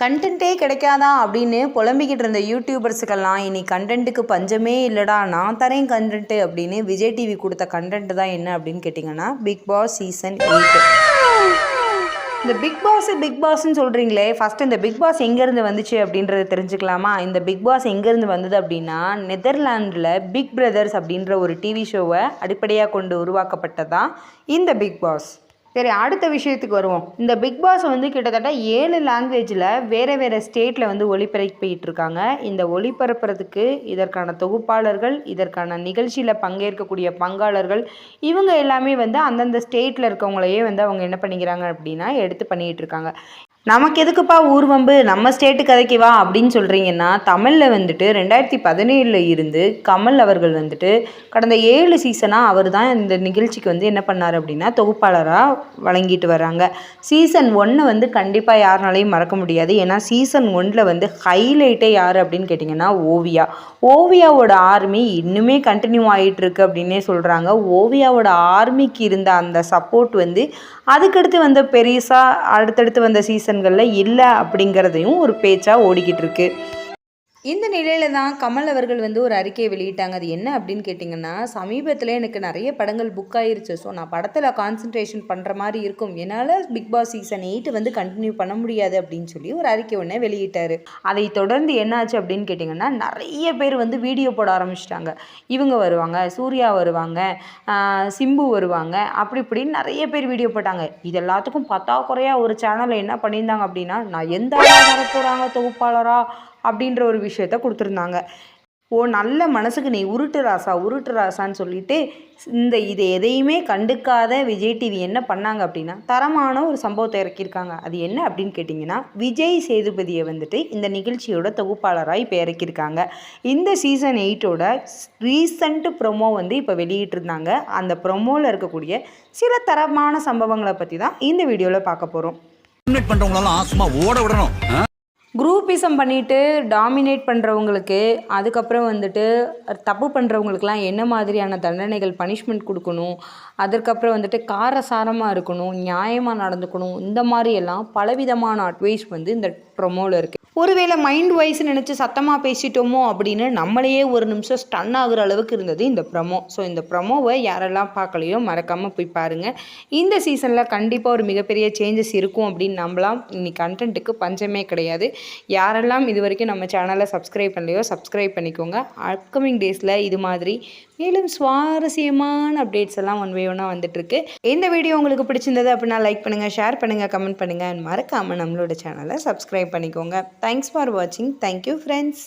கண்டென்ட்டே கிடைக்காதா அப்படின்னு புலம்பிக்கிட்டு இருந்த யூடியூபர்ஸுக்கெல்லாம் இனி கண்டென்ட்டுக்கு பஞ்சமே இல்லைடா, நான் தரேன் கண்டென்ட்டு அப்படின்னு விஜய் டிவி கொடுத்த கண்டென்ட் தான் என்ன அப்படின்னு கேட்டிங்கன்னா பிக் பாஸ் சீசன் 8. இந்த பிக் பாஸ்ன்னு சொல்கிறீங்களே, ஃபஸ்ட்டு இந்த பிக் பாஸ் எங்கேருந்து வந்துச்சு அப்படின்றத தெரிஞ்சுக்கலாமா? இந்த பிக் பாஸ் எங்கேருந்து வந்தது அப்படின்னா, நெதர்லாண்டில் பிக் பிரதர்ஸ் அப்படின்ற ஒரு டிவி ஷோவை அடிப்படையாக கொண்டு உருவாக்கப்பட்டதான் இந்த பிக் பாஸ். சரி, அடுத்த விஷயத்துக்கு வருவோம். இந்த பிக் பாஸ் வந்து கிட்டத்தட்ட 7 லாங்குவேஜில் வேறு ஸ்டேட்டில் வந்து ஒளிபரப்பிட்டு இருக்காங்க. இந்த ஒளிபரப்புறதுக்கு இதற்கான தொகுப்பாளர்கள், இதற்கான நிகழ்ச்சியில் பங்கேற்கக்கூடிய பங்காளர்கள், இவங்க எல்லாமே வந்து அந்தந்த ஸ்டேட்டில் இருக்கவங்களையே வந்து அவங்க என்ன பண்ணிக்கிறாங்க அப்படின்னா எடுத்து பண்ணிகிட்டு இருக்காங்க. நமக்கு எதுக்குப்பா ஊர்வம்பு, நம்ம ஸ்டேட்டு கதைக்கு வா அப்படின்னு சொல்கிறீங்கன்னா, தமிழில் வந்துட்டு 2017 இருந்து கமல் அவர்கள் வந்துட்டு கடந்த 7 சீசனாக அவர் தான் இந்த நிகழ்ச்சிக்கு வந்து என்ன பண்ணார் அப்படின்னா தொகுப்பாளராக வழங்கிட்டு வராங்க. சீசன் 1 வந்து கண்டிப்பாக யாருனாலையும் மறக்க முடியாது. ஏன்னா சீசன் 1 வந்து ஹைலைட்டே யார் அப்படின்னு கேட்டிங்கன்னா ஓவியாவோட ஆர்மி இன்னுமே கண்டினியூ ஆகிட்டு இருக்கு அப்படின்னே சொல்கிறாங்க. ஓவியாவோட ஆர்மிக்கு இருந்த அந்த சப்போர்ட் வந்து அதுக்கடுத்து வந்த பெருசாக அடுத்தடுத்து வந்த சீசன்களில் இல்லை அப்படிங்கிறதையும் ஒரு பேச்சாக ஓடிக்கிட்டு இருக்கு. இந்த நிலையில் தான் கமல் அவர்கள் வந்து ஒரு அறிக்கையை வெளியிட்டாங்க. அது என்ன அப்படின்னு கேட்டிங்கன்னா, சமீபத்தில் எனக்கு நிறைய படங்கள் புக் ஆயிருச்சு. ஸோ நான் படத்தில் கான்சன்ட்ரேஷன் பண்ணுற மாதிரி இருக்கும், என்னால் பிக் பாஸ் சீசன் 8 வந்து கண்டினியூ பண்ண முடியாது அப்படின்னு சொல்லி ஒரு அறிக்கை ஒன்று வெளியிட்டார். அதை தொடர்ந்து என்னாச்சு அப்படின்னு கேட்டிங்கன்னா, நிறைய பேர் வந்து வீடியோ போட ஆரம்பிச்சிட்டாங்க. இவங்க வருவாங்க, சூர்யா வருவாங்க, சிம்பு வருவாங்க, அப்படி இப்படின்னு நிறைய பேர் வீடியோ போட்டாங்க. இது எல்லாத்துக்கும் பத்தாக்குறையாக ஒரு சேனலில் என்ன பண்ணியிருந்தாங்க அப்படின்னா, நான் எந்த வர போகிறாங்க தொகுப்பாளரா அப்படின்ற ஒரு விஷயத்த கொடுத்துருந்தாங்க. நல்ல மனசுக்கு நீ உருட்டு ராசான்னு சொல்லிட்டு இதை எதையுமே கண்டுக்காத விஜய் டிவி என்ன பண்ணாங்க அப்படின்னா தரமான ஒரு சம்பவத்தை இறக்கியிருக்காங்க. அது என்ன அப்படின்னு கேட்டிங்கன்னா, விஜய் சேதுபதியை வந்துட்டு இந்த நிகழ்ச்சியோட தொகுப்பாளராக இப்போ இறக்கியிருக்காங்க. இந்த சீசன் 8ஓட ரீசண்ட் ப்ரொமோ வந்து இப்போ வெளியிட்டிருந்தாங்க. அந்த ப்ரொமோவில் இருக்கக்கூடிய சில தரமான சம்பவங்களை பற்றி தான் இந்த வீடியோவில் பார்க்க போகிறோம். குரூப்பிசம் பண்ணிவிட்டு டாமினேட் பண்ணுறவங்களுக்கு, அதுக்கப்புறம் வந்துட்டு தப்பு பண்ணுறவங்களுக்குலாம் என்ன மாதிரியான தண்டனைகள் பனிஷ்மெண்ட் கொடுக்கணும், அதற்கப்புறம் வந்துட்டு காரசாரமாக இருக்கணும், நியாயமாக நடந்துக்கணும், இந்த மாதிரியெல்லாம் பலவிதமான அட்வைஸ் வந்து இந்த ப்ரொமோவில் இருக்குது. ஒருவேளை மைண்ட் வைஸ் நினச்சி சத்தமாக பேசிட்டோமோ அப்படின்னு நம்மளையே ஒரு நிமிஷம் ஸ்டன் ஆகுற அளவுக்கு இருந்தது இந்த ப்ரொமோ. ஸோ இந்த ப்ரொமோவை யாரெல்லாம் பார்க்கலையோ மறக்காமல் போய் பாருங்கள். இந்த சீசனில் கண்டிப்பாக ஒரு மிகப்பெரிய சேஞ்சஸ் இருக்கும் அப்படின்னு நம்பலாம். இன்னைக்கு கண்டென்ட்டுக்கு பஞ்சமே கிடையாது. யாரெல்லாம் இது வரைக்கும் நம்ம சேனலை சப்ஸ்கிரைப் பண்ணலையோ சப்ஸ்கிரைப் பண்ணிக்கோங்க. அப்கமிங் டேஸில் இது மாதிரி மேலும் சுவாரஸ்யமான அப்டேட்ஸ் எல்லாம் ஒன் பை ஒன்னாக வந்துட்டுருக்கு. இந்த வீடியோ உங்களுக்கு பிடிச்சிருந்தது அப்படின்னா லைக் பண்ணுங்கள், ஷேர் பண்ணுங்கள், கமெண்ட் பண்ணுங்கள். மறக்காமல் நம்மளோட சேனலை சப்ஸ்கிரைப் பண்ணிக்கோங்க. தேங்க்ஸ் ஃபார் வாட்சிங். Thank you friends.